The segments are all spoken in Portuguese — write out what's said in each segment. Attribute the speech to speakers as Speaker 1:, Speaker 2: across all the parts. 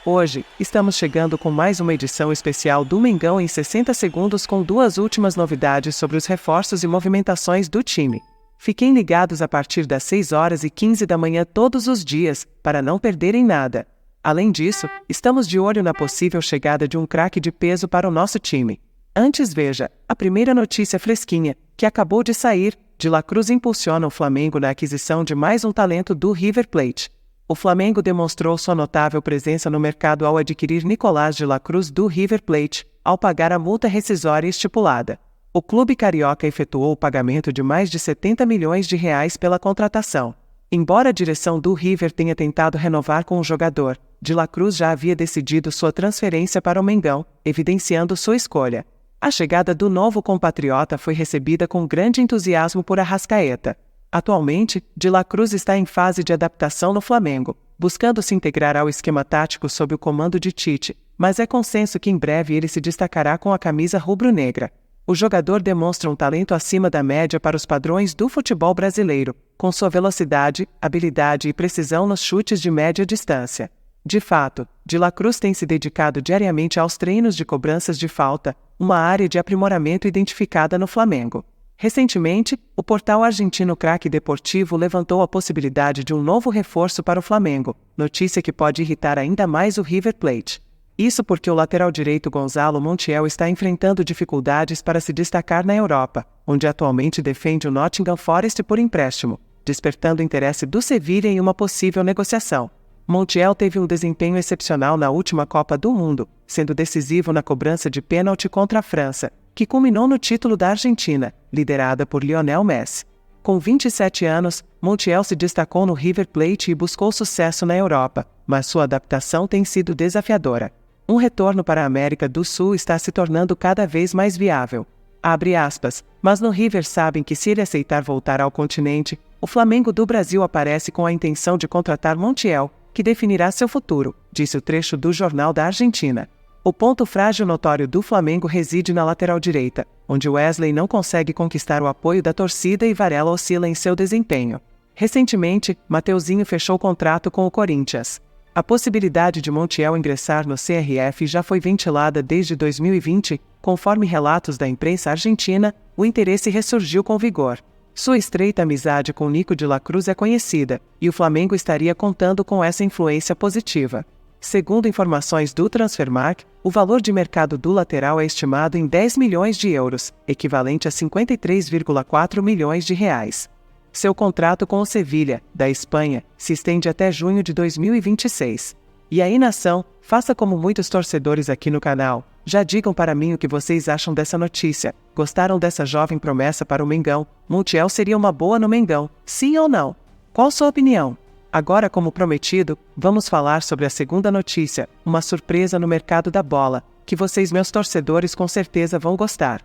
Speaker 1: Hoje, estamos chegando com mais uma edição especial do Mengão em 60 segundos com duas últimas novidades sobre os reforços e movimentações do time. Fiquem ligados a partir das 6h15 da manhã todos os dias, para não perderem nada. Além disso, estamos de olho na possível chegada de um craque de peso para o nosso time. Antes veja, a primeira notícia fresquinha, que acabou de sair, De La Cruz impulsiona o Flamengo na aquisição de mais um talento do River Plate. O Flamengo demonstrou sua notável presença no mercado ao adquirir Nicolás de La Cruz do River Plate, ao pagar a multa rescisória estipulada. O clube carioca efetuou o pagamento de mais de 70 milhões de reais pela contratação. Embora a direção do River tenha tentado renovar com o jogador, de La Cruz já havia decidido sua transferência para o Mengão, evidenciando sua escolha. A chegada do novo compatriota foi recebida com grande entusiasmo por Arrascaeta. Atualmente, de La Cruz está em fase de adaptação no Flamengo, buscando se integrar ao esquema tático sob o comando de Tite, mas é consenso que em breve ele se destacará com a camisa rubro-negra. O jogador demonstra um talento acima da média para os padrões do futebol brasileiro, com sua velocidade, habilidade e precisão nos chutes de média distância. De fato, de La Cruz tem se dedicado diariamente aos treinos de cobranças de falta, uma área de aprimoramento identificada no Flamengo. Recentemente, o portal argentino Craque Deportivo levantou a possibilidade de um novo reforço para o Flamengo, notícia que pode irritar ainda mais o River Plate. Isso porque o lateral direito Gonzalo Montiel está enfrentando dificuldades para se destacar na Europa, onde atualmente defende o Nottingham Forest por empréstimo, despertando o interesse do Sevilla em uma possível negociação. Montiel teve um desempenho excepcional na última Copa do Mundo, sendo decisivo na cobrança de pênalti contra a França, que culminou no título da Argentina, liderada por Lionel Messi. Com 27 anos, Montiel se destacou no River Plate e buscou sucesso na Europa, mas sua adaptação tem sido desafiadora. Um retorno para a América do Sul está se tornando cada vez mais viável. Abre aspas, mas no River sabem que se ele aceitar voltar ao continente, o Flamengo do Brasil aparece com a intenção de contratar Montiel, que definirá seu futuro, disse o trecho do Jornal da Argentina. O ponto frágil notório do Flamengo reside na lateral direita, onde Wesley não consegue conquistar o apoio da torcida e Varela oscila em seu desempenho. Recentemente, Mateuzinho fechou contrato com o Corinthians. A possibilidade de Montiel ingressar no CRF já foi ventilada desde 2020, conforme relatos da imprensa argentina, o interesse ressurgiu com vigor. Sua estreita amizade com Nico de La Cruz é conhecida, e o Flamengo estaria contando com essa influência positiva. Segundo informações do Transfermarkt, o valor de mercado do lateral é estimado em 10 milhões de euros, equivalente a 53,4 milhões de reais. Seu contrato com o Sevilla, da Espanha, se estende até junho de 2026. E aí, nação, faça como muitos torcedores aqui no canal. Já digam para mim o que vocês acham dessa notícia. Gostaram dessa jovem promessa para o Mengão? Montiel seria uma boa no Mengão, sim ou não? Qual sua opinião? Agora, como prometido, vamos falar sobre a segunda notícia, uma surpresa no mercado da bola, que vocês, meus torcedores, com certeza vão gostar.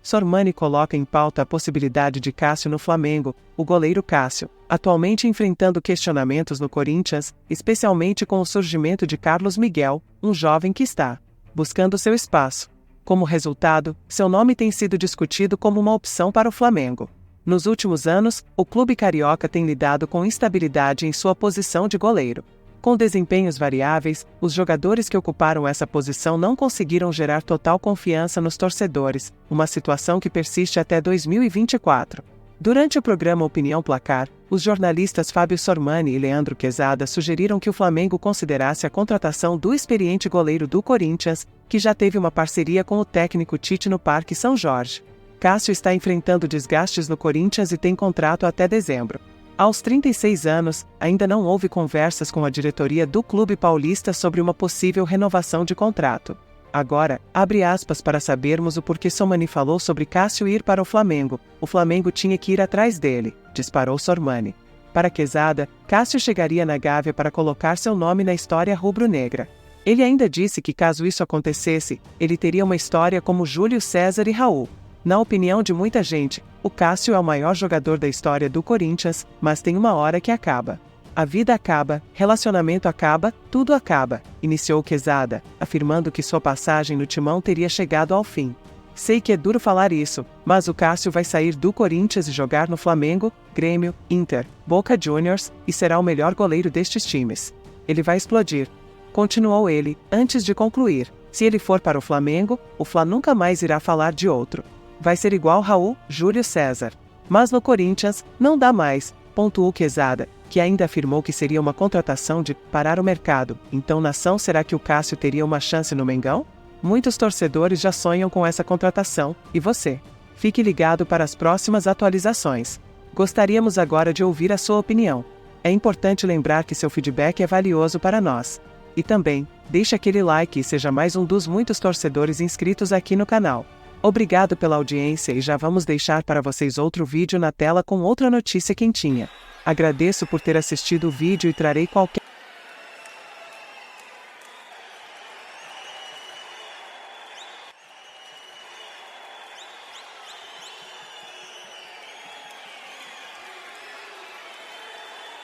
Speaker 1: Sormani coloca em pauta a possibilidade de Cássio no Flamengo, o goleiro Cássio, atualmente enfrentando questionamentos no Corinthians, especialmente com o surgimento de Carlos Miguel, um jovem que está buscando seu espaço. Como resultado, seu nome tem sido discutido como uma opção para o Flamengo. Nos últimos anos, o clube carioca tem lidado com instabilidade em sua posição de goleiro. Com desempenhos variáveis, os jogadores que ocuparam essa posição não conseguiram gerar total confiança nos torcedores, uma situação que persiste até 2024. Durante o programa Opinião Placar, os jornalistas Fábio Sormani e Leandro Quezada sugeriram que o Flamengo considerasse a contratação do experiente goleiro do Corinthians, que já teve uma parceria com o técnico Tite no Parque São Jorge. Cássio está enfrentando desgastes no Corinthians e tem contrato até dezembro. Aos 36 anos, ainda não houve conversas com a diretoria do clube paulista sobre uma possível renovação de contrato. Agora, abre aspas para sabermos o porquê Sormani falou sobre Cássio ir para o Flamengo. O Flamengo tinha que ir atrás dele, disparou Sormani. Para Quezada, Cássio chegaria na Gávea para colocar seu nome na história rubro-negra. Ele ainda disse que caso isso acontecesse, ele teria uma história como Júlio César e Raul. Na opinião de muita gente, o Cássio é o maior jogador da história do Corinthians, mas tem uma hora que acaba. A vida acaba, relacionamento acaba, tudo acaba, iniciou Quezada, afirmando que sua passagem no Timão teria chegado ao fim. Sei que é duro falar isso, mas o Cássio vai sair do Corinthians e jogar no Flamengo, Grêmio, Inter, Boca Juniors, e será o melhor goleiro destes times. Ele vai explodir. continuou ele, antes de concluir. Se ele for para o Flamengo, o Fla nunca mais irá falar de outro. Vai ser igual Raul, Júlio César. Mas no Corinthians, não dá mais, pontuou Quezada, que ainda afirmou que seria uma contratação de parar o mercado. Então, nação, será que o Cássio teria uma chance no Mengão? Muitos torcedores já sonham com essa contratação, e você? Fique ligado para as próximas atualizações. Gostaríamos agora de ouvir a sua opinião. É importante lembrar que seu feedback é valioso para nós. E também, deixe aquele like e seja mais um dos muitos torcedores inscritos aqui no canal. Obrigado pela audiência e já vamos deixar para vocês outro vídeo na tela com outra notícia quentinha. Agradeço por ter assistido o vídeo e trarei qualquer